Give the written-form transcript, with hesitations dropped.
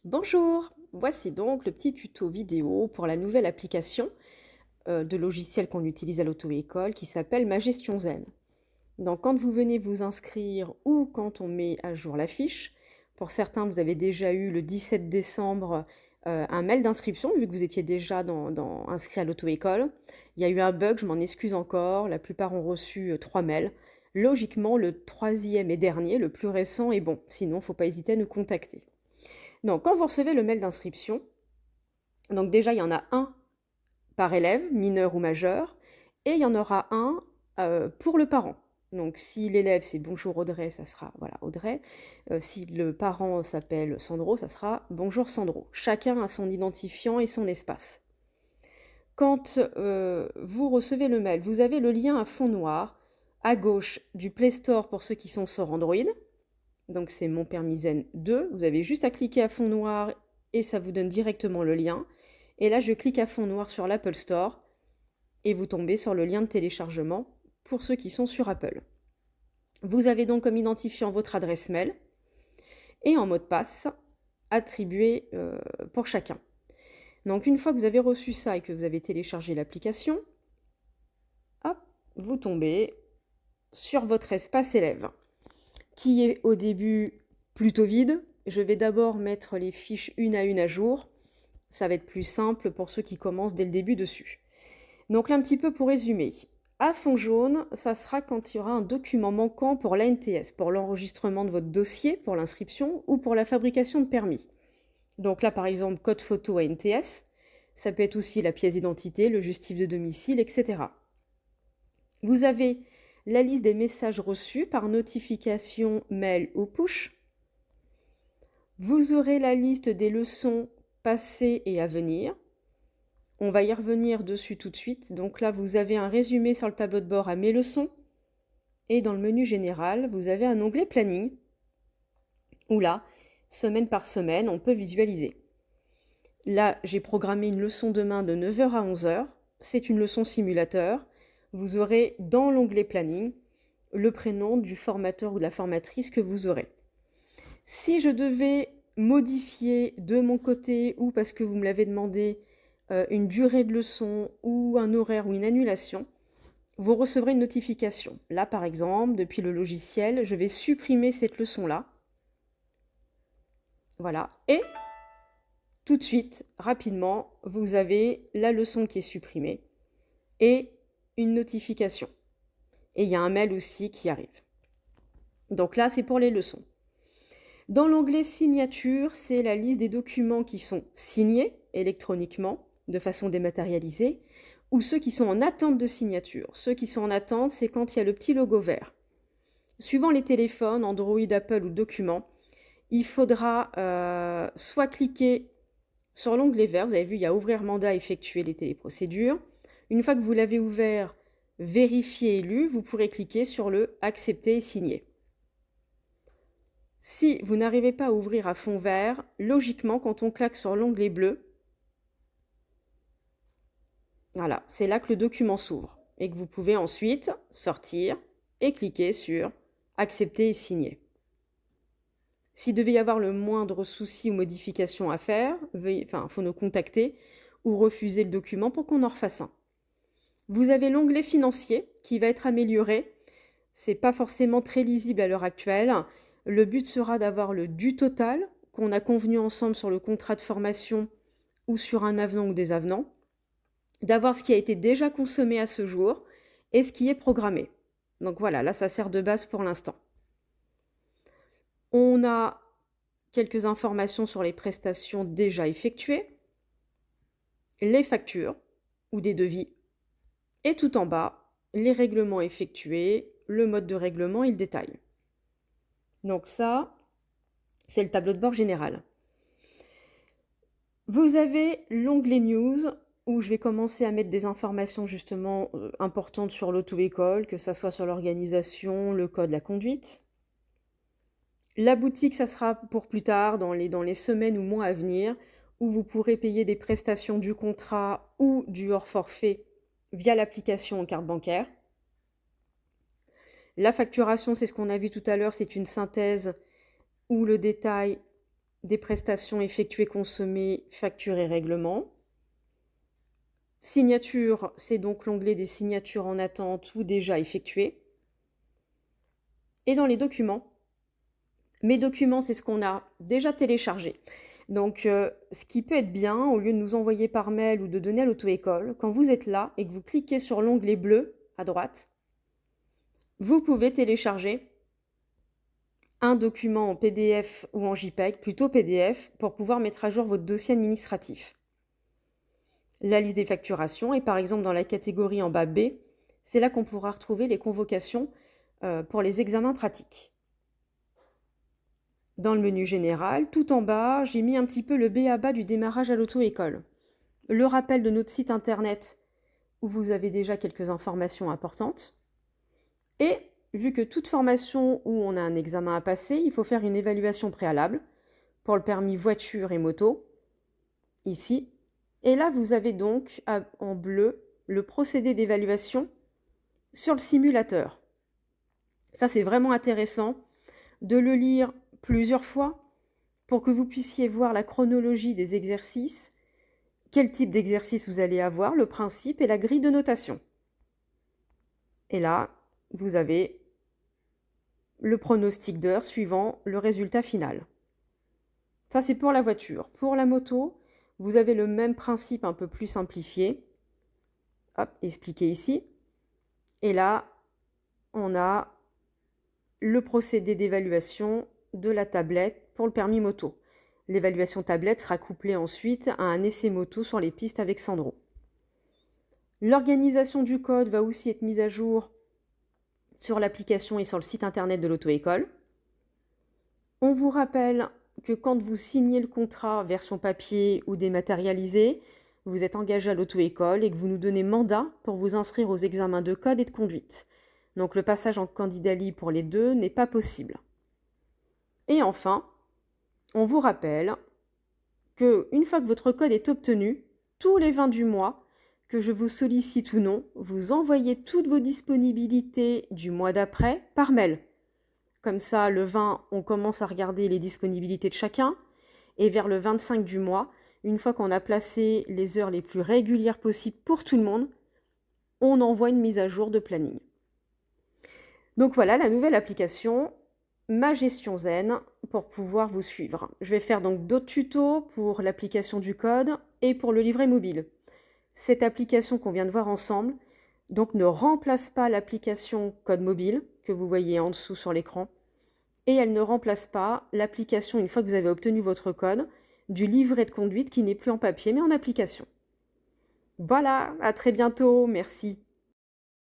Bonjour, voici donc le petit tuto vidéo pour la nouvelle application de logiciel qu'on utilise à l'auto-école qui s'appelle Ma Gestion Zen. Donc quand vous venez vous inscrire ou quand on met à jour la fiche, pour certains vous avez déjà eu le 17 décembre un mail d'inscription vu que vous étiez déjà inscrit à l'auto-école. Il y a eu un bug, je m'en excuse encore, la plupart ont reçu 3 mails. Logiquement, le troisième et dernier, le plus récent, est bon, sinon il ne faut pas hésiter à nous contacter. Donc, quand vous recevez le mail d'inscription, donc déjà, il y en a un par élève, mineur ou majeur, et il y en aura un pour le parent. Donc, si l'élève c'est Bonjour Audrey, ça sera voilà Audrey. Si le parent s'appelle Sandro, ça sera Bonjour Sandro. Chacun a son identifiant et son espace. Quand vous recevez le mail, vous avez le lien à fond noir à gauche du Play Store pour ceux qui sont sur Android. Donc c'est Mon Permis Zen 2. Vous avez juste à cliquer à fond noir et ça vous donne directement le lien. Et là, je clique à fond noir sur l'Apple Store et vous tombez sur le lien de téléchargement pour ceux qui sont sur Apple. Vous avez donc comme identifiant votre adresse mail et en mot de passe attribué pour chacun. Donc une fois que vous avez reçu ça et que vous avez téléchargé l'application, hop, vous tombez sur votre espace élève qui est au début plutôt vide. Je vais d'abord mettre les fiches une à jour. Ça va être plus simple pour ceux qui commencent dès le début dessus. Donc là, un petit peu pour résumer. À fond jaune, ça sera quand il y aura un document manquant pour l'ANTS, pour l'enregistrement de votre dossier, pour l'inscription ou pour la fabrication de permis. Donc là, par exemple, code photo ANTS. Ça peut être aussi la pièce d'identité, le justif de domicile, etc. Vous avez la liste des messages reçus par notification, mail ou push. Vous aurez la liste des leçons passées et à venir. On va y revenir dessus tout de suite. Donc là, vous avez un résumé sur le tableau de bord à mes leçons. Et dans le menu général, vous avez un onglet planning où là, semaine par semaine, on peut visualiser. Là, j'ai programmé une leçon demain de 9h à 11h. C'est une leçon simulateur. Vous aurez dans l'onglet planning le prénom du formateur ou de la formatrice que vous aurez. Si je devais modifier de mon côté ou parce que vous me l'avez demandé une durée de leçon ou un horaire ou une annulation, vous recevrez une notification. Là, par exemple, depuis le logiciel, je vais supprimer cette leçon-là. Voilà. Et tout de suite, rapidement, vous avez la leçon qui est supprimée et une notification. Et il y a un mail aussi qui arrive. Donc là, c'est pour les leçons. Dans l'onglet signature, c'est la liste des documents qui sont signés électroniquement, de façon dématérialisée, ou ceux qui sont en attente de signature. Ceux qui sont en attente, c'est quand il y a le petit logo vert. Suivant les téléphones, Android, Apple ou documents, il faudra soit cliquer sur l'onglet vert, vous avez vu, il y a Ouvrir mandat, effectuer les téléprocédures. Une fois que vous l'avez ouvert, Vérifier et lu, vous pourrez cliquer sur le Accepter et signer. Si vous n'arrivez pas à ouvrir à fond vert, logiquement, quand on claque sur l'onglet bleu, voilà, c'est là que le document s'ouvre et que vous pouvez ensuite sortir et cliquer sur Accepter et signer. S'il devait y avoir le moindre souci ou modification à faire, il faut nous contacter ou refuser le document pour qu'on en refasse un. Vous avez l'onglet financier qui va être amélioré. C'est pas forcément très lisible à l'heure actuelle. Le but sera d'avoir le dû total qu'on a convenu ensemble sur le contrat de formation ou sur un avenant ou des avenants, d'avoir ce qui a été déjà consommé à ce jour et ce qui est programmé. Donc voilà, là ça sert de base pour l'instant. On a quelques informations sur les prestations déjà effectuées, les factures ou des devis, et tout en bas, les règlements effectués, le mode de règlement et le détail. Donc ça, c'est le tableau de bord général. Vous avez l'onglet News où je vais commencer à mettre des informations justement importantes sur l'auto-école, que ça soit sur l'organisation, le code, la conduite. La boutique, ça sera pour plus tard, dans les semaines ou mois à venir, où vous pourrez payer des prestations du contrat ou du hors forfait via l'application en carte bancaire. La facturation, c'est ce qu'on a vu tout à l'heure, c'est une synthèse ou le détail des prestations effectuées, consommées, factures et règlements. Signature, c'est donc l'onglet des signatures en attente ou déjà effectuées. Et dans les documents, mes documents, c'est ce qu'on a déjà téléchargé. Donc, ce qui peut être bien, au lieu de nous envoyer par mail ou de donner à l'auto-école, quand vous êtes là et que vous cliquez sur l'onglet bleu à droite, vous pouvez télécharger un document en PDF ou en JPEG, plutôt PDF, pour pouvoir mettre à jour votre dossier administratif. La liste des facturations est par exemple dans la catégorie en bas B, c'est là qu'on pourra retrouver les convocations pour les examens pratiques. Dans le menu général, tout en bas, j'ai mis un petit peu le b.a.-ba du démarrage à l'auto-école. Le rappel de notre site internet où vous avez déjà quelques informations importantes. Et vu que toute formation où on a un examen à passer, il faut faire une évaluation préalable pour le permis voiture et moto, ici. Et là, vous avez donc en bleu le procédé d'évaluation sur le simulateur. Ça, c'est vraiment intéressant de le lire plusieurs fois pour que vous puissiez voir la chronologie des exercices, quel type d'exercice vous allez avoir, le principe et la grille de notation. Et là, vous avez le pronostic d'heure suivant le résultat final. Ça, c'est pour la voiture. Pour la moto, vous avez le même principe un peu plus simplifié. Hop, expliqué ici. Et là, on a le procédé d'évaluation de la tablette pour le permis moto. L'évaluation tablette sera couplée ensuite à un essai moto sur les pistes avec Sandro. L'organisation du code va aussi être mise à jour sur l'application et sur le site internet de l'auto-école. On vous rappelle que quand vous signez le contrat version papier ou dématérialisé, vous êtes engagé à l'auto-école et que vous nous donnez mandat pour vous inscrire aux examens de code et de conduite. Donc le passage en candidat libre pour les deux n'est pas possible. Et enfin, on vous rappelle qu'une fois que votre code est obtenu, tous les 20 du mois, que je vous sollicite ou non, vous envoyez toutes vos disponibilités du mois d'après par mail. Comme ça, le 20, on commence à regarder les disponibilités de chacun. Et vers le 25 du mois, une fois qu'on a placé les heures les plus régulières possibles pour tout le monde, on envoie une mise à jour de planning. Donc voilà la nouvelle application, Ma Gestion Zen, pour pouvoir vous suivre. Je vais faire donc d'autres tutos pour l'application du code et pour le livret mobile. Cette application qu'on vient de voir ensemble, donc ne remplace pas l'application code mobile que vous voyez en dessous sur l'écran. Et elle ne remplace pas l'application, une fois que vous avez obtenu votre code, du livret de conduite qui n'est plus en papier mais en application. Voilà, à très bientôt, merci.